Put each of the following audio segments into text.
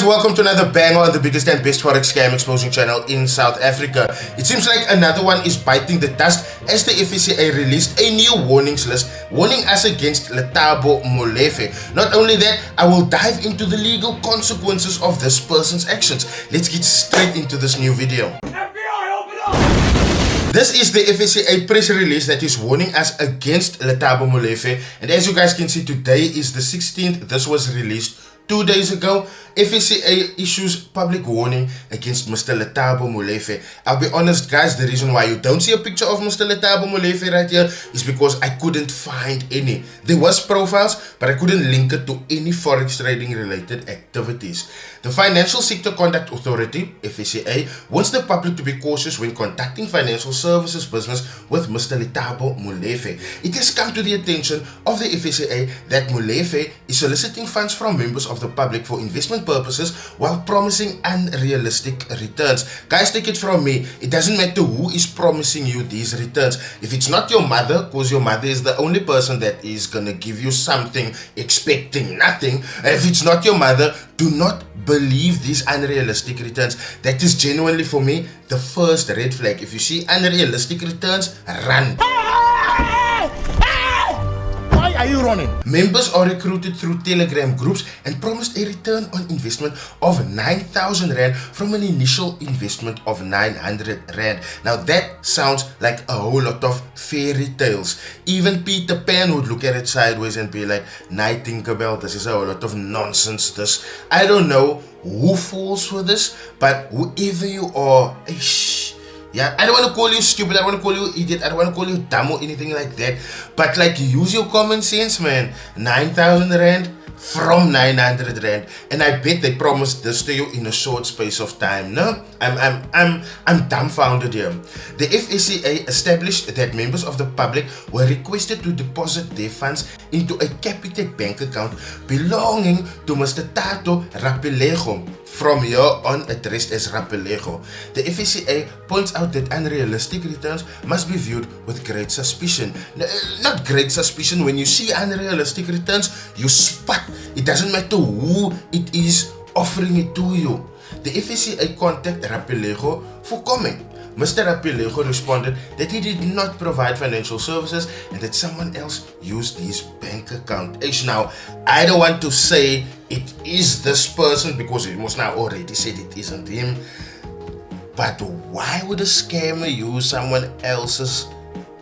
guys, welcome to another banger on the biggest and best forex scam exposing channel in South Africa. It seems like another one is biting the dust as the FSCA released a new warnings list warning us against Lethabo Molefe. Not only that, I will dive into the legal consequences of this person's actions. Let's get straight into this new video. FBI, open up! This is the FSCA press release that is warning us against Lethabo Molefe, and as you guys can see, today is the 16th. This was released 2 days ago. FSCA issues public warning against Mr. Lethabo Molefe. I'll be honest guys, the reason why you don't see a picture of Mr. Lethabo Molefe right here is because I couldn't find any. There was profiles, but I couldn't link it to any forex trading related activities. The Financial Sector Conduct Authority, FSCA, wants the public to be cautious when conducting financial services business with Mr. Lethabo Molefe. It has come to the attention of the FSCA that Molefe is soliciting funds from members of the public for investment purposes while promising unrealistic returns. Guys, take it from me, it doesn't matter who is promising you these returns. If it's not your mother, because your mother is the only person that is gonna give you something expecting nothing. If it's not your mother, do not believe these unrealistic returns. That is genuinely for me the first red flag. If you see unrealistic returns, run. Why are you running? Members are recruited through Telegram groups and promised a return on investment of 9,000 Rand from an initial investment of 900 Rand. Now that sounds like a whole lot of fairy tales. Even Peter Pan would look at it sideways and be like, "Night Tinkerbell, this is a whole lot of nonsense." This, I don't know who falls for this, but whoever you are, yeah, I don't want to call you stupid, I don't want to call you idiot, I don't want to call you dumb or anything like that, but like, use your common sense, man. 9,000 Rand from 900 Rand, and I bet they promised this to you in a short space of time. No, I'm dumbfounded here. The FSCA established that members of the public were requested to deposit their funds into a Capitec bank account belonging to Mr. Tato Rapelego, from here on addressed as Rapelego. The FSCA points out that unrealistic returns must be viewed with great suspicion. Not great suspicion. When you see unrealistic returns, you spot. It doesn't matter who it is offering it to you. The FSCA contacted Rapelego for comment. Mr. Rapelego responded that he did not provide financial services and that someone else used his bank account. Now, I don't want to say it is this person because he must now already said it isn't him. But why would a scammer use someone else's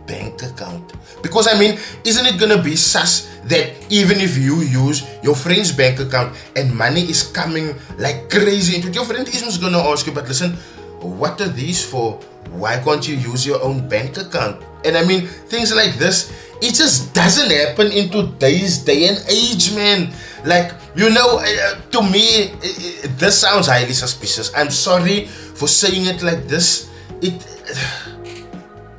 bank account? Because I mean, isn't it gonna be sus that even if you use your friend's bank account and money is coming like crazy into it, your friend is just gonna ask you, but listen, what are these for? Why can't you use your own bank account? And I mean, things like this, it just doesn't happen in today's day and age, man. Like, you know, to me, this sounds highly suspicious. I'm sorry for saying it like this.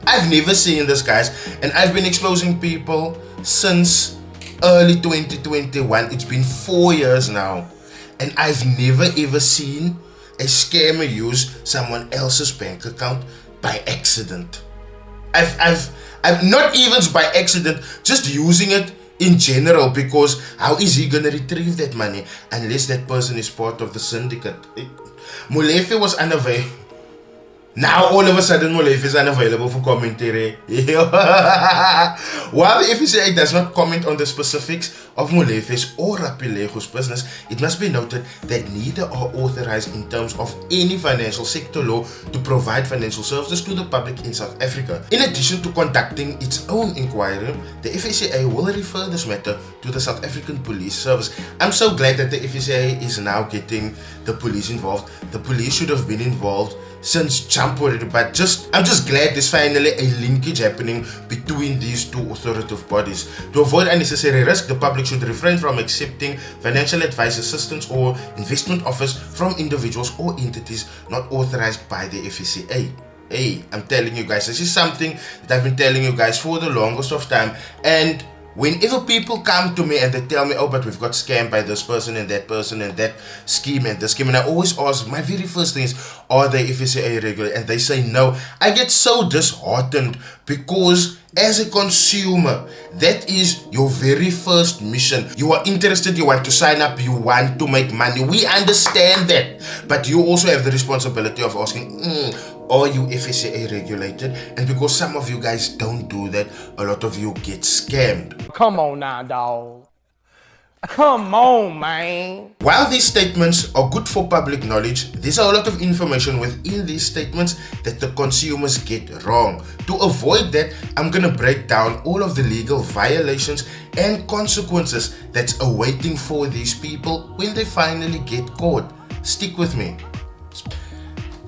I've never seen this, guys, and I've been exposing people since early 2021. It's been 4 years now, and I've never ever seen a scammer use someone else's bank account by accident. I've not even by accident, just using it in general, because how is he gonna retrieve that money unless that person is part of the syndicate? Molefe was unavailable. Now all of a sudden Molefe is unavailable for commentary. While the FSCA does not comment on the specifics of Molefe's or Rapelego's business, it must be noted that neither are authorized in terms of any financial sector law to provide financial services to the public in South Africa. In addition to conducting its own inquiry, the FSCA will refer this matter to the South African Police Service. I'm so glad that the FSCA is now getting the police involved. The police should have been involved since jump already, but I'm just glad there's finally a linkage happening between these two authoritative bodies. To avoid unnecessary risk, the public should refrain from accepting financial advice, assistance, or investment offers from individuals or entities not authorized by the FSCA. Hey, I'm telling you guys, this is something that I've been telling you guys for the longest of time, and whenever people come to me and they tell me, oh, but we've got scammed by this person and that scheme and this scheme, and I always ask, my very first thing is, are they FSCA regulated? And they say no. I get so disheartened because as a consumer, that is your very first mission. You are interested, you want to sign up, you want to make money. We understand that. But you also have the responsibility of asking, are you FSCA regulated? And because some of you guys don't do that, a lot of you get scammed. Come on now, dog. Come on, man. While these statements are good for public knowledge, there's a lot of information within these statements that the consumers get wrong. To avoid that, I'm gonna break down all of the legal violations and consequences that's awaiting for these people when they finally get caught. Stick with me.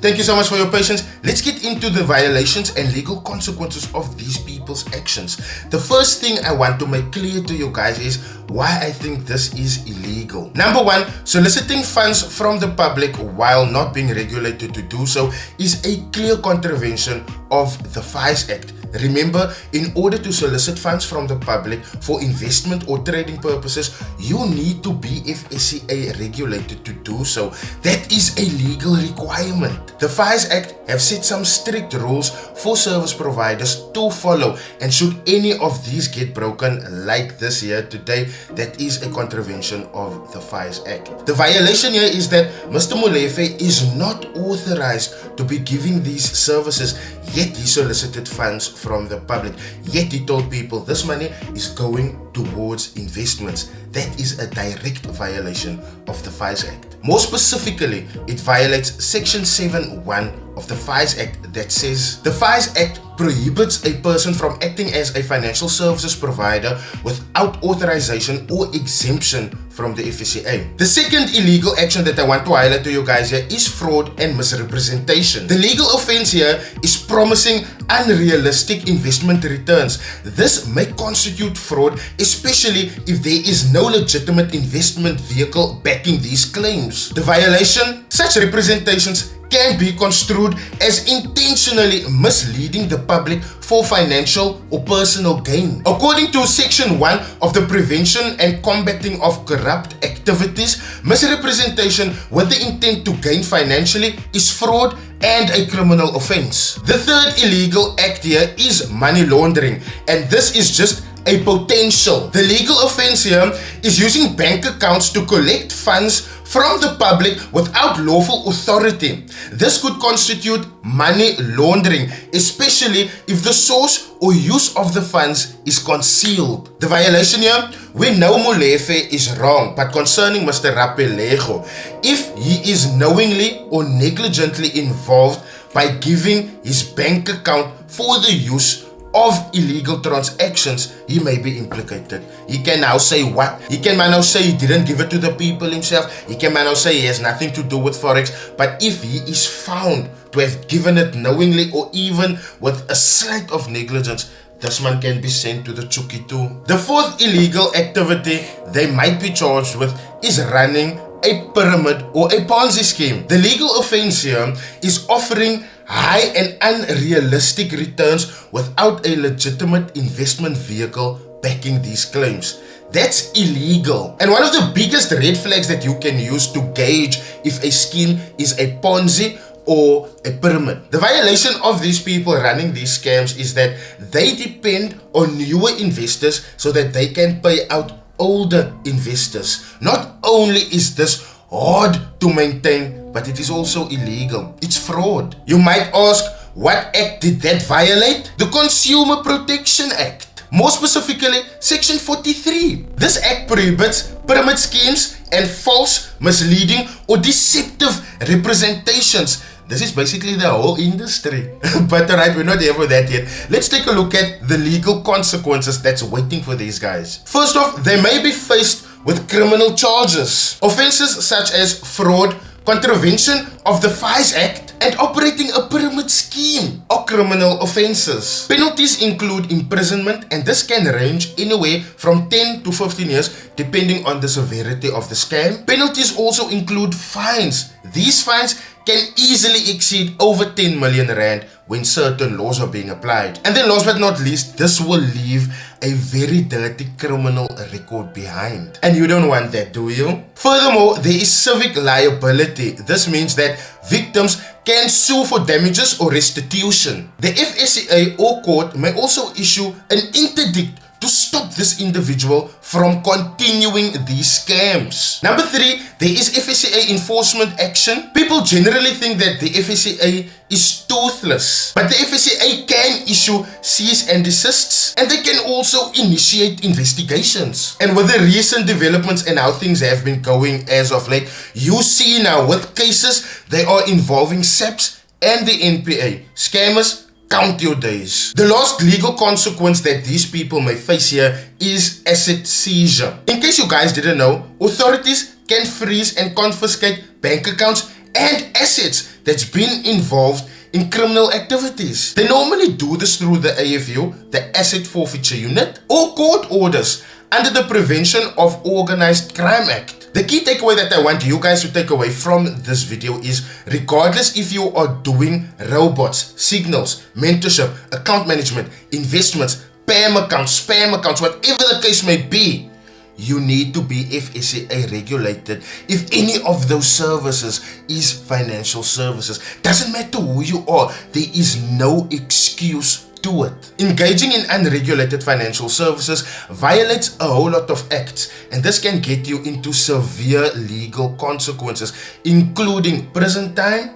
Thank you so much for your patience. Let's get into the violations and legal consequences of these people's actions. The first thing I want to make clear to you guys is why I think this is illegal. Number one, soliciting funds from the public while not being regulated to do so is a clear contravention of the FICE Act. Remember, in order to solicit funds from the public for investment or trading purposes, you need to be FSCA regulated to do so. That is a legal requirement. The FICE Act have set some strict rules for service providers to follow, and should any of these get broken like this here today, that is a contravention of the FICE Act. The violation here is that Mr. Molefe is not authorized to be giving these services, yet he solicited funds from the public, yet he told people this money is going towards investments. That is a direct violation of the FICE Act. More specifically, it violates Section 7(1) of the FICE Act that says, the FICE Act prohibits a person from acting as a financial services provider without authorization or exemption from the FSCA. The second illegal action that I want to highlight to you guys here is fraud and misrepresentation. The legal offense here is promising unrealistic investment returns. This may constitute fraud, especially if there is no legitimate investment vehicle backing these claims. The violation, such representations can be construed as intentionally misleading the public for financial or personal gain. According to Section 1 of the Prevention and Combating of Corrupt Activities, misrepresentation with the intent to gain financially is fraud and a criminal offense. The third illegal act here is money laundering, and this is just a potential. The legal offense here is using bank accounts to collect funds from the public without lawful authority. This could constitute money laundering, especially if the source or use of the funds is concealed. The violation here, we know Molefe is wrong, but concerning Mr. Rapelego, if he is knowingly or negligently involved by giving his bank account for the use of illegal transactions, he may be implicated. He can now say what? He can now say he didn't give it to the people himself. He can now say he has nothing to do with Forex. But if he is found to have given it knowingly or even with a slight of negligence, this man can be sent to the Chuki too. The fourth illegal activity they might be charged with is running a pyramid or a Ponzi scheme. The legal offense here is offering high and unrealistic returns without a legitimate investment vehicle backing these claims. That's illegal. And one of the biggest red flags that you can use to gauge if a scheme is a Ponzi or a pyramid. The violation of these people running these scams is that they depend on newer investors so that they can pay out older investors. Not only is this hard to maintain, but it is also illegal. It's fraud. You might ask, what act did that violate? The Consumer Protection Act. More specifically, Section 43. This act prohibits pyramid schemes and false, misleading, or deceptive representations. This is basically the whole industry. But alright, we're not here for that yet. Let's take a look at the legal consequences that's waiting for these guys. First off, they may be faced with criminal charges. Offenses such as fraud, contravention of the FICE Act, and operating a pyramid scheme are criminal offenses. Penalties include imprisonment, and this can range anywhere from 10 to 15 years depending on the severity of the scam. Penalties also include fines. These fines can easily exceed over 10 million rand when certain laws are being applied. And then last but not least, this will leave a very dirty criminal record behind. And you don't want that, do you? Furthermore, there is civic liability. This means that victims can sue for damages or restitution. The FSCA or court may also issue an interdict to stop this individual from continuing these scams. Number 3, there is FSCA enforcement action. People generally think that the FSCA is toothless, but the FSCA can issue cease and desists, and they can also initiate investigations. And with the recent developments and how things have been going as of late, you see now with cases they are involving SAPS and the NPA. Scammers, count your days. The last legal consequence that these people may face here is asset seizure. In case you guys didn't know, authorities can freeze and confiscate bank accounts and assets that's been involved in criminal activities. They normally do this through the AFU, the Asset Forfeiture Unit, or court orders under the Prevention of Organized Crime Act. The key takeaway that I want you guys to take away from this video is, regardless if you are doing robots, signals, mentorship, account management, investments, spam accounts, whatever the case may be, you need to be FSCA regulated if any of those services is financial services. Doesn't matter who you are, there is no excuse to it. Engaging in unregulated financial services violates a whole lot of acts, and this can get you into severe legal consequences, including prison time,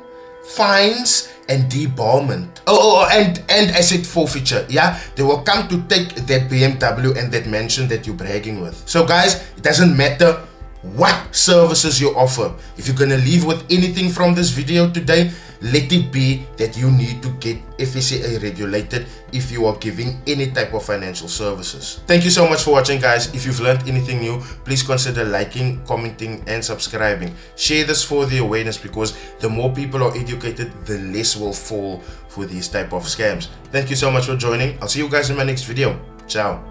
fines, and debarment. And asset forfeiture. Yeah, they will come to take that BMW and that mansion that you're bragging with. So guys, it doesn't matter what services you offer. If you're gonna leave with anything from this video today, let it be that you need to get FSCA regulated if you are giving any type of financial services. Thank you so much for watching, guys. If you've learned anything new, please consider liking, commenting, and subscribing. Share this for the awareness, because the more people are educated, the less will fall for these type of scams. Thank you so much for joining. I'll see you guys in my next video. Ciao.